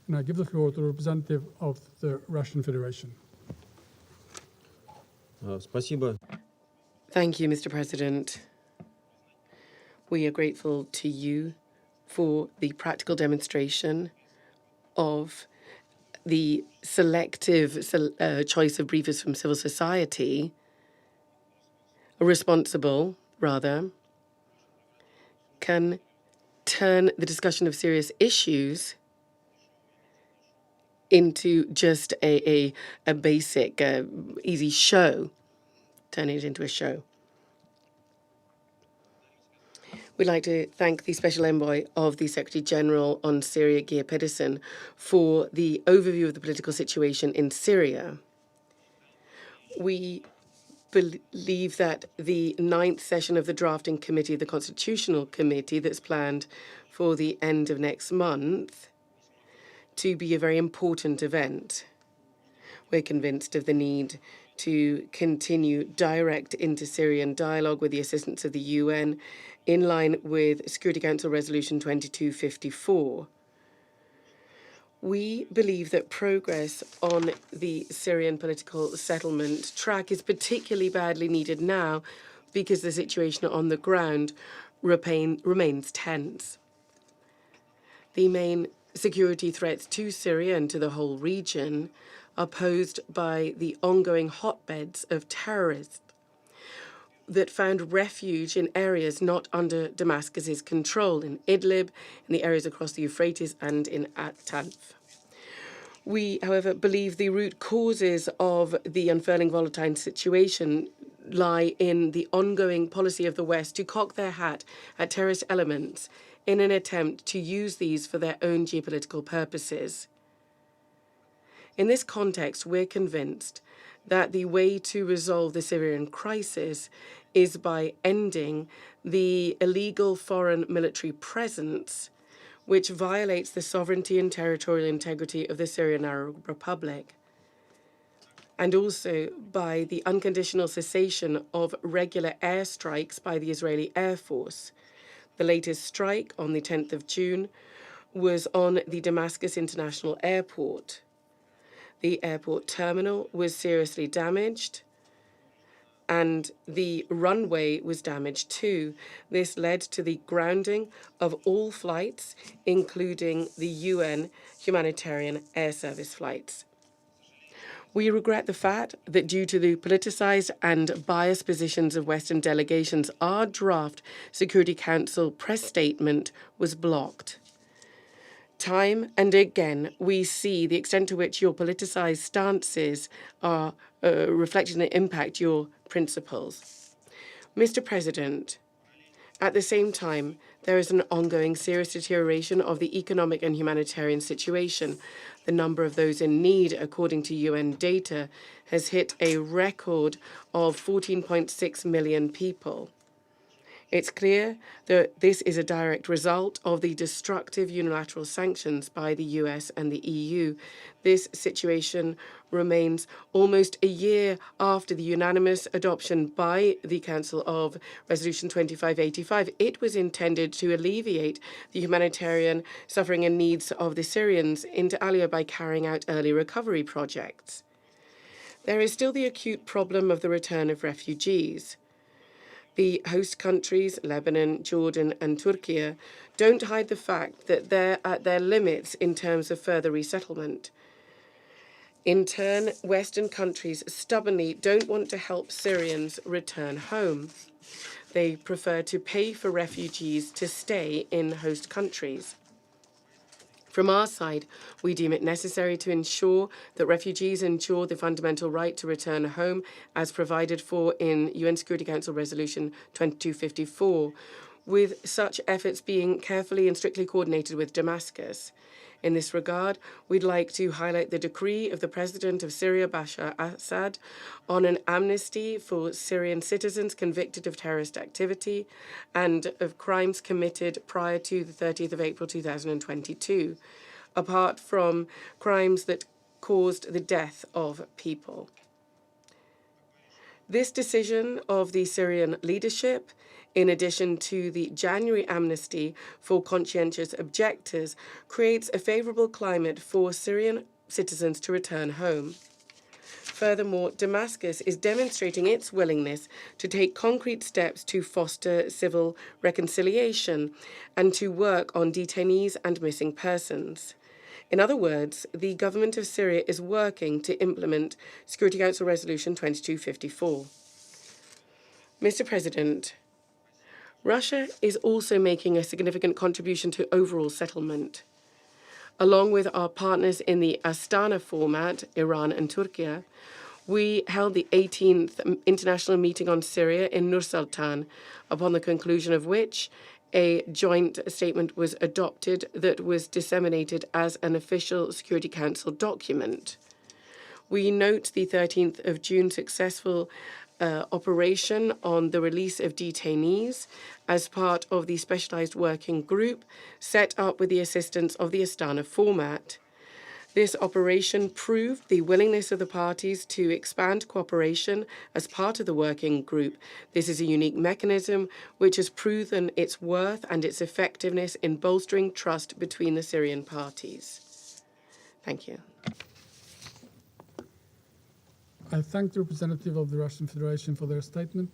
And I give the floor to the representative of the Russian Federation. Спасибо. Thank you, Mr. President. We are grateful to you for the practical demonstration of the selective choice of briefers from civil society, responsible, rather, can turn the discussion of serious issues into just a basic, easy show, turning it into a show. We'd like to thank the Special Envoy of the Secretary General on Syria, Geir Pedersen, for the overview of the political situation in Syria. We believe that the 9th session of the drafting committee, the Constitutional Committee, that's planned for the end of next month, to be a very important event. We're convinced of the need to continue direct inter-Syrian dialogue with the assistance of the UN in line with Security Council Resolution 2254. We believe that progress on the Syrian political settlement track is particularly badly needed now because the situation on the ground remains tense. The main security threats to Syria and to the whole region are posed by the ongoing hotbeds of terrorists that found refuge in areas not under Damascus's control, in Idlib, in the areas across the Euphrates, and in At-Tanf. We, however, believe the root causes of the unfurling volatile situation lie in the ongoing policy of the West to cock their hat at terrorist elements in an attempt to use these for their own geopolitical purposes. In this context, we're convinced that the way to resolve the Syrian crisis is by ending the illegal foreign military presence, which violates the sovereignty and territorial integrity of the Syrian Arab Republic, and also by the unconditional cessation of regular airstrikes by the Israeli Air Force. The latest strike on the 10th of June was on the Damascus International Airport. The airport terminal was seriously damaged, and the runway was damaged too. This led to the grounding of all flights, including the UN humanitarian air service flights. We regret the fact that due to the politicized and biased positions of Western delegations, our draft Security Council press statement was blocked. Time and again, we see the extent to which your politicized stances are reflecting and impact your principles. Mr. President, at the same time, there is an ongoing serious deterioration of the economic and humanitarian situation. The number of those in need, according to UN data, has hit a record of 14.6 million people. It's clear that this is a direct result of the destructive unilateral sanctions by the US and the EU. This situation remains almost a year after the unanimous adoption by the Council of Resolution 2585. It was intended to alleviate the humanitarian suffering and needs of the Syrians inter alia by carrying out early recovery projects. There is still the acute problem of the return of refugees. The host countries, Lebanon, Jordan, and Turkey, don't hide the fact that they're at their limits in terms of further resettlement. In turn, Western countries stubbornly don't want to help Syrians return home. They prefer to pay for refugees to stay in host countries. From our side, we deem it necessary to ensure that refugees ensure the fundamental right to return home as provided for in UN Security Council Resolution 2254, with such efforts being carefully and strictly coordinated with Damascus. In this regard, we'd like to highlight the decree of the President of Syria, Bashar al-Assad, on an amnesty for Syrian citizens convicted of terrorist activity and of crimes committed prior to the 30th of April 2022, apart from crimes that caused the death of people. This decision of the Syrian leadership in addition to the January amnesty for conscientious objectors, creates a favorable climate for Syrian citizens to return home. Furthermore, Damascus is demonstrating its willingness to take concrete steps to foster civil reconciliation and to work on detainees and missing persons. In other words, the government of Syria is working to implement Security Council Resolution 2254. Mr. President, Russia is also making a significant contribution to overall settlement. Along with our partners in the Astana format, Iran and Turkey, we held the 18th International Meeting on Syria in Nur-Sultan, upon the conclusion of which a joint statement was adopted that was disseminated as an official Security Council document. We note the 13th of June successful operation on the release of detainees as part of the specialized working group set up with the assistance of the Astana format. This operation proved the willingness of the parties to expand cooperation as part of the working group. This is a unique mechanism which has proven its worth and its effectiveness in bolstering trust between the Syrian parties. Thank you. I thank the representative of the Russian Federation for their statement.